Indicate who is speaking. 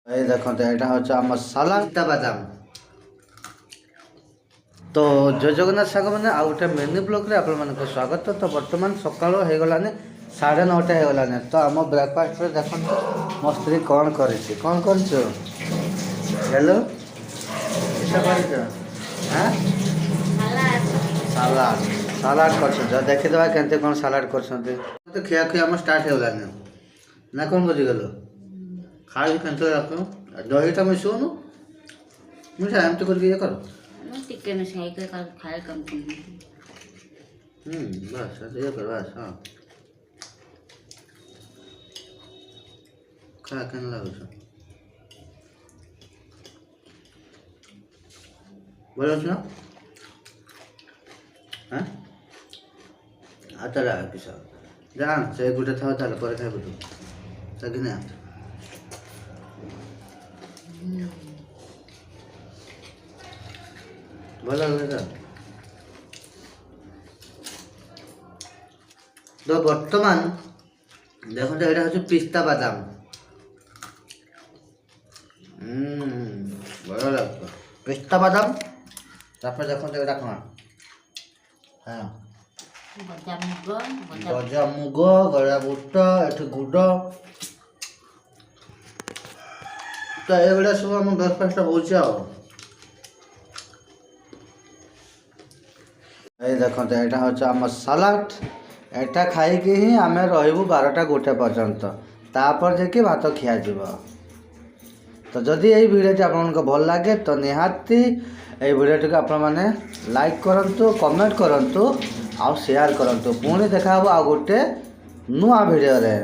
Speaker 1: এই দেখুন এটা হচ্ছে আমার সালাদ বাদাম। তো জয় জগନ୍ନାଥ ସାଙ୍ଗମାନେ ଆଉ ଗୋଟେ ମିନି ବ୍ଲଗ୍ରେ ଆପଣମାନଙ୍କୁ ସ୍ୱାଗତ। ତ ବର୍ତ୍ତମାନ ସକାଳ ହେଇଗଲାନି 9:30 ହେଇଗଲାନି। ତ ଆମ ବ୍ରେକଫାଷ୍ଟରେ ଦେଖନ୍ତୁ ମୋ ସ୍ତ୍ରୀ କ'ଣ କରିଛି। କ'ଣ କରିଛୁ ହ୍ୟାଲୋ କିସ କରିଛ? ହାଁ ସାଲାଡ଼ ସାଲାଡ଼ କରୁଛନ୍ତି। ଦେଖିଦେବା କେମିତି କ'ଣ ସାଲାଡ଼ କରୁଛନ୍ତି। ତ ଖିଆଖିଆ ଆମ ଷ୍ଟାର୍ଟ ହେଇଗଲାନି ନା କ'ଣ ବୁଝିଗଲୁ? ଖାଇକି କେମିତି ରଖ ଦହିଟା ମିଶଉନୁ ମିଠା ଏମିତି କରିକି ଇଏ କର।
Speaker 2: ଟିକେ ମିଶାଇକି ଖାଏ କମ୍
Speaker 1: बस ये कर बस। हाँ खा केन लागुछ बोलो ना। हाँ आता किस जान से गुटे था ताले पर खाइबु तू सगी ना बोलो ना। तो बर्तमान देखो तो ये हूँ पिस्ता बादाम बढ़िया लगता पिस्ता बादाम। तापर देखो तो ये कौन हाँ गजा मुग गजा बुट एठी गुड़। तो ये सब आम ब्रेकफास्ट हो देखो तो यहाँ हूँ आम सालाड। एटा खाइकी ही आम रही 12टा 1 पर्यंत तापर जाकि भात खिया जीव। तो जदि ये भिडियोटी आपको भल लगे तो निहाती ये भिडियोटी को आपण मैंने लाइक करंतु कमेंट करंतु आउ शेयर करंतु। पुणी देखा आ गोटे नुआ भिडियो रे।